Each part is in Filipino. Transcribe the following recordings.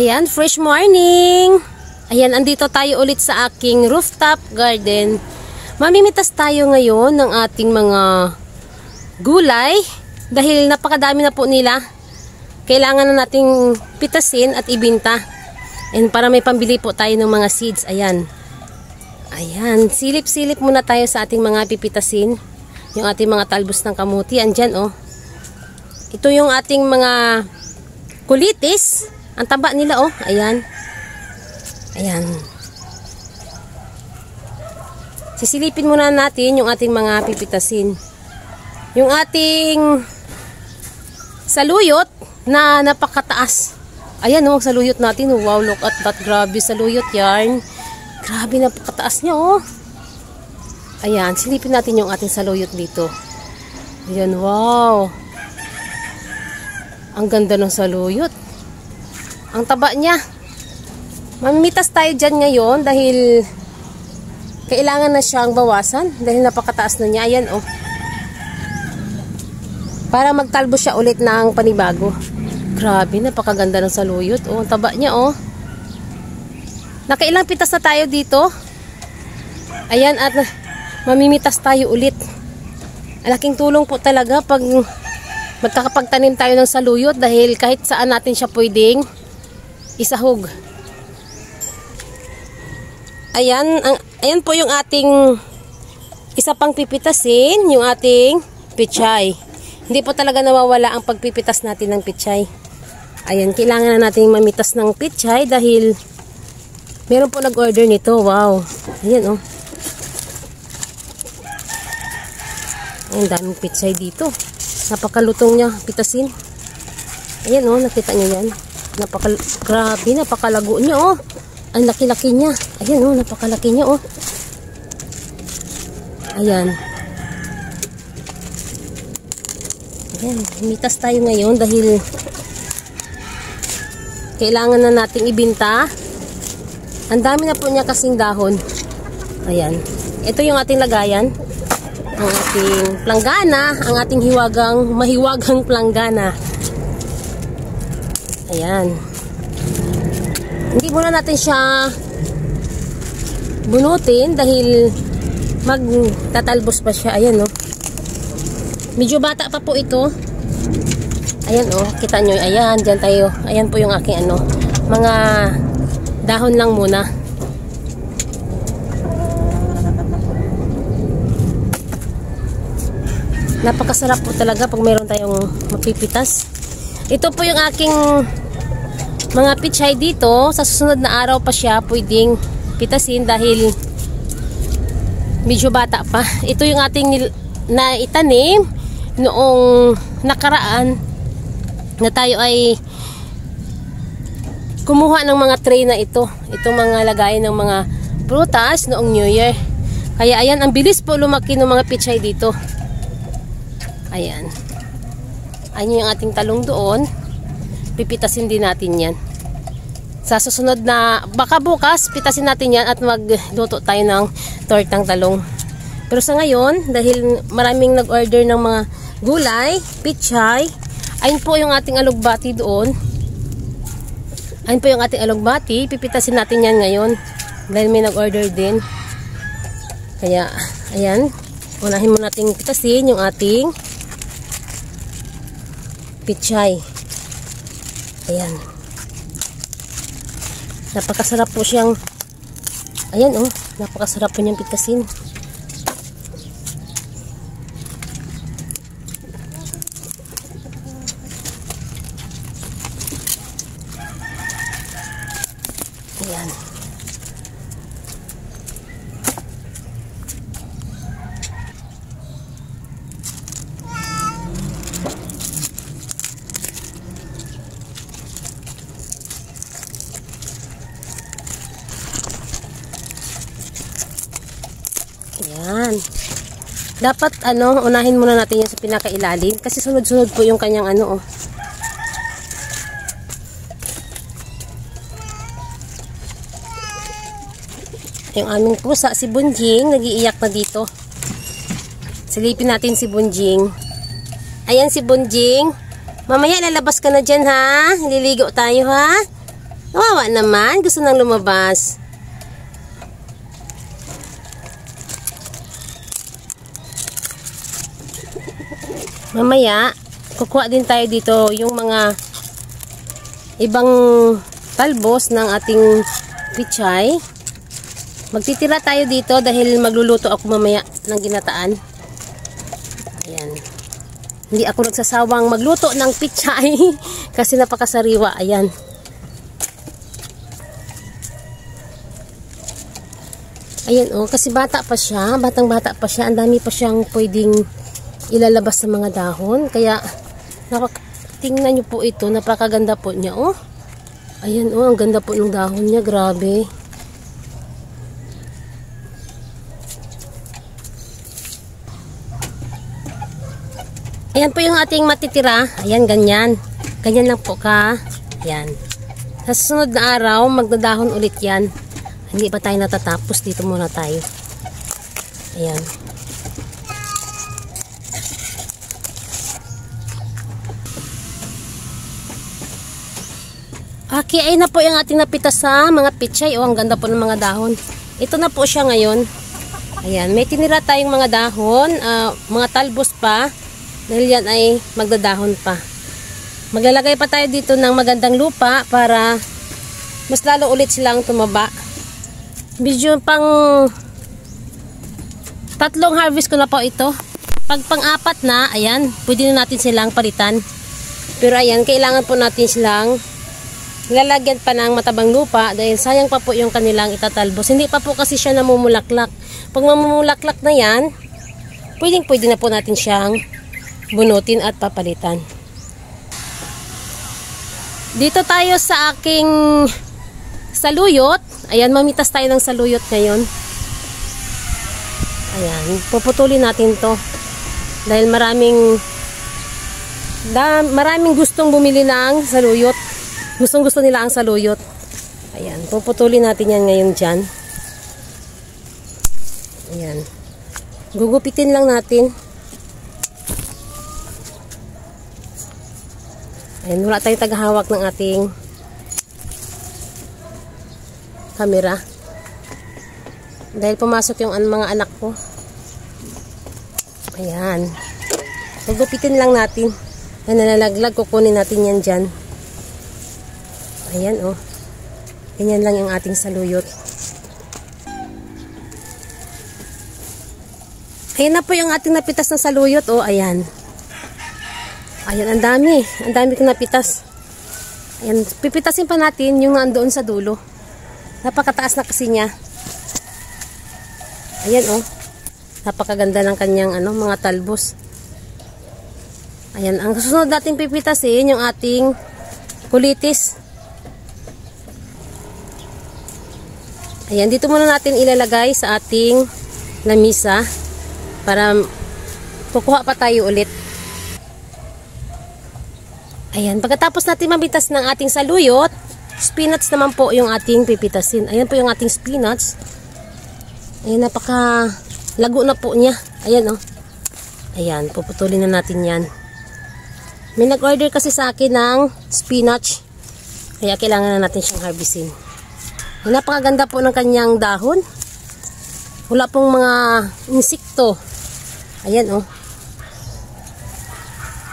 Ayan, fresh morning! Ayan, andito tayo ulit sa aking rooftop garden. Mamimitas tayo ngayon ng ating mga gulay dahil napakadami na po nila. Kailangan na nating pitasin at ibinta. And para may pambili po tayo ng mga seeds. Ayan. Ayan, silip-silip muna tayo sa ating mga pipitasin. Yung ating mga talbos ng kamuti. Andyan, oh. Ito yung ating mga kulitis. Ang taba nila, oh. Ayan. Ayan. Sisilipin muna natin yung ating mga pipitasin. Yung ating saluyot na napakataas. Ayan, oh, saluyot natin. Wow, look at that. Grabe, saluyot yarn. Grabe, napakataas niya, oh. Ayan, silipin natin yung ating saluyot dito. Ayan, wow. Ang ganda ng saluyot. Ang taba niya. Mamimitas tayo dyan ngayon dahil kailangan na siyang bawasan dahil napakataas na niya. Ayan, oh. Para magtalbo siya ulit ng panibago. Grabe, napakaganda ng saluyot. Oh, ang taba niya, oh. Nakailang pitas na tayo dito. Ayan, at mamimitas tayo ulit. Alaking tulong po talaga pag magkakapagtanim tayo ng saluyot dahil kahit saan natin siya pwedeng isahog. Ayan, ayan po yung ating isa pang pipitasin, yung ating pichay. Hindi po talaga nawawala ang pagpipitas natin ng pichay. Ayan, kailangan na natin mamitas ng pichay dahil meron po nag-order nito. Wow. Ayan, oh. Ang daming pichay dito. Napakalutong niya, pitasin. Ayan, oh, nakita niyo yan. Grabe, napakalago niya, oh. Ang laki-laki niya. Ayan, oh, napakalaki niya, oh. Ayan. Ayan, mitas tayo ngayon dahil kailangan na nating ibinta. Ang dami na po niya kasing dahon. Ayan. Ito yung ating lagayan. Ang ating planggana. Ang ating mahiwagang planggana. Ayan. Hindi muna natin siya bunutin dahil magtatalbos pa siya. Ayan, oh. Medyo bata pa po ito. Ayan, oh. Kita nyo. Ayan, dyan tayo. Ayan po yung aking ano. Mga dahon lang muna. Napakasarap po talaga pag mayroon tayong mapipitas. Ito po yung aking mga pichay dito. Sa susunod na araw pa siya pwedeng pitasin dahil medyo bata pa. Ito yung ating na itanim noong nakaraan na tayo ay kumuha ng mga tray na ito. Itong mga lagayan ng mga prutas noong New Year. Kaya ayan, ang bilis po lumaki ng mga pichay dito. Ayan. Ayan yung ating talong doon. Pipitasin din natin yan. Sa susunod na, baka bukas, pitasin natin yan at magluto tayo ng tortang talong. Pero sa ngayon, dahil maraming nag-order ng mga gulay, pichay, ayun po yung ating alugbati doon. Ayun po yung ating alugbati. Pipitasin natin yan ngayon. Dahil may nag-order din. Kaya, ayan. Unahin mo natin pitasin yung ating pichay. Ayan. Napakasarap po siyang, ayan, oh. Napakasarap po niyang pitasin. Ayan. Ayan. Dapat unahin muna natin yan sa pinakailalim kasi sunod-sunod po yung kanyang oh. Yung aming pusa, si Bunjing, nag-iiyak na dito. Silipin natin si Bunjing. Ayan si Bunjing. Mamaya lalabas ka na dyan, ha? Liligo tayo, ha? Kawawa naman. Gusto nang lumabas. Mamaya, kukuha din tayo dito yung mga ibang talbos ng ating pichay. Magtitira tayo dito dahil magluluto ako mamaya ng ginataan. Ayan. Hindi ako nagsasawang magluto ng pichay kasi napakasariwa. Ayan. Ayan oh, kasi bata pa siya. Batang-bata pa siya. Ang dami pa siyang pwedeng ilalabas sa mga dahon. Kaya, tingnan nyo po ito. Napakaganda po niya, oh. Ayan, oh. Ang ganda po ng dahon niya. Grabe. Ayan po yung ating matitira. Ayan, ganyan. Ganyan lang po ka. Ayan. Sa susunod na araw, magdadahon ulit yan. Hindi pa tayo natatapos. Dito muna tayo. Ayan. Okay, ay na po yung ating napitas sa mga pichay. Oh, ang ganda po ng mga dahon. Ito na po siya ngayon. Ayan, may tinira tayong mga dahon, mga talbos pa. Dahil yan ay magdadahon pa. Maglalagay pa tayo dito ng magandang lupa para mas lalo ulit silang tumaba. Medyo pang 3 harvest ko na po ito. Pag pang-4 na, ayan, pwede na natin silang palitan. Pero ayan, kailangan po natin silang lalagyan pa ng matabang lupa dahil sayang pa po yung kanilang itatalbos. Hindi pa po kasi siya namumulaklak. Pag mamumulaklak na yan, pwede na po natin siyang bunutin at papalitan. Dito tayo sa aking saluyot. Ayan, mamitas tayo ng saluyot ngayon. Ayan, puputulin natin to. Dahil maraming gustong bumili ng saluyot. Gustong-gusto nila ang saluyot. Ayan, puputulin natin yan ngayon dyan. Ayan. Gugupitin lang natin. Ayan, wala tayong taghahawak ng ating camera. Dahil pumasok yung mga anak ko. Ayan. Gugupitin lang natin. Ayan, nalalaglag. Kukunin natin yan dyan. Ayan oh. Ganyan lang yung ating saluyot. Ayan na po yung ating napitas na saluyot oh. Ayan. Ayan, ang dami. Ang dami kong napitas. Ayan, pipitasin pa natin yung nandoon sa dulo. Napakataas na kasi niya. Ayan oh. Napakaganda ng kanyang mga talbos. Ayan, ang susunod natin pipitasin yung ating kulitis. Ayan, dito muna natin ilalagay sa ating lamisa para kukuha pa tayo ulit. Ayan, pagkatapos natin mabitas ng ating saluyot, spinach naman po yung ating pipitasin. Ayan po yung ating spinach. Ayan, napaka lago na po niya. Ayan oh. Ayan, puputulin na natin yan. May nag-order kasi sa akin ng spinach. Kaya kailangan na natin siyang harvestin. Napakaganda po ng kanyang dahon. Wala pong mga insekto. Ayan oh.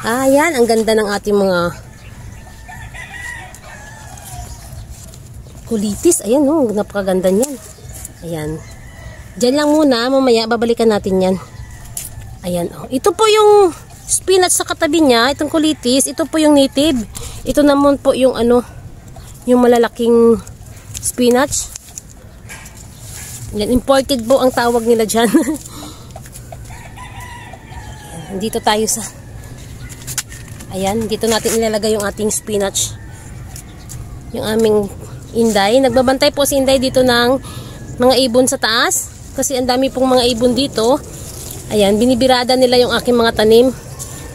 Ayan, ang ganda ng ating mga kulitis. Ayan oh, napakaganda niyan. Ayan. Diyan lang muna, mamaya babalikan natin yan. Ayan oh. Ito po yung spinach sa katabi niya, itong kulitis. Ito po yung native. Ito naman po yung yung malalaking spinach. Yan, imported po ang tawag nila dyan. Dito tayo sa ayan, dito natin ilalagay yung ating spinach. Yung aming inday. Nagbabantay po si inday dito ng mga ibon sa taas. Kasi ang dami pong mga ibon dito. Ayan, binibirada nila yung aking mga tanim.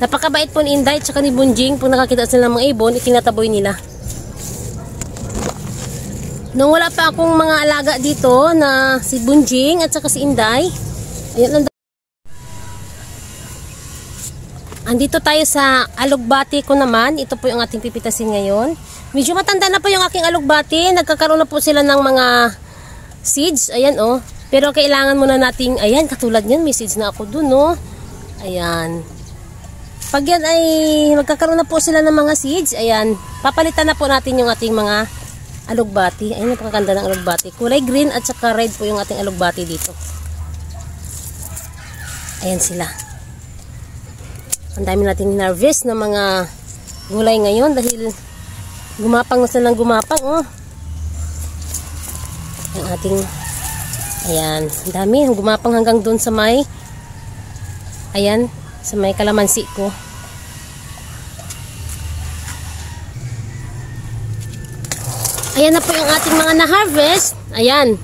Napakabait po ni inday tsaka ni Bunjing. Pag nakakita sila ng mga ibon, itinataboy nila. Nung wala pa akong mga alaga dito na si Bunjing at saka si Inday. Ayan, andito tayo sa alugbati ko naman. Ito po yung ating pipitasin ngayon. Medyo matanda na po yung aking alugbati. Nagkakaroon na po sila ng mga seeds. Ayan oh. Pero kailangan muna nating, ayan, katulad yan, may seeds na ako dun, no? Ayan. Pag yan ay magkakaroon na po sila ng mga seeds, ayan, papalitan na po natin yung ating mga alugbati. Ayan, napakaganda ng alugbati. Kulay green at saka red po yung ating alugbati dito. Ayan sila. Ang dami nating harvest ng mga gulay ngayon dahil gumapang na silang gumapang, oh. Ang ating, ayan, ang dami. Gumapang hanggang doon sa may, ayan, sa may kalamansi ko. Ayan na po yung ating mga na-harvest. Ayan,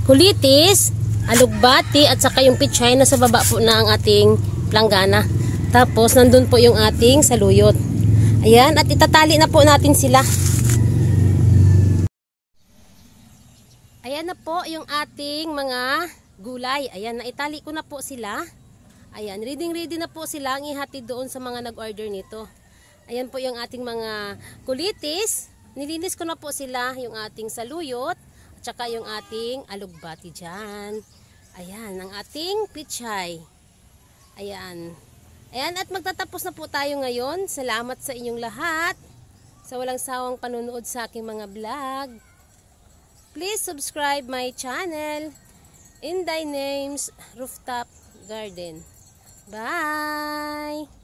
kulitis, alugbati, at saka yung pichay na sa baba po na ang ating planggana. Tapos, nandun po yung ating saluyot. Ayan, at itatali na po natin sila. Ayan na po yung ating mga gulay. Ayan, naitali ko na po sila. Ayan, ready na po sila ang ihatid doon sa mga nag-order nito. Ayan po yung ating mga kulitis. Nilinis ko na po sila, yung ating saluyot, at saka yung ating alugbati dyan. Ayan, ang ating pichay. Ayan. Ayan, at magtatapos na po tayo ngayon. Salamat sa inyong lahat sa walang sawang panunood sa aking mga vlog. Please subscribe my channel, In Thy Name's Rooftop Garden. Bye!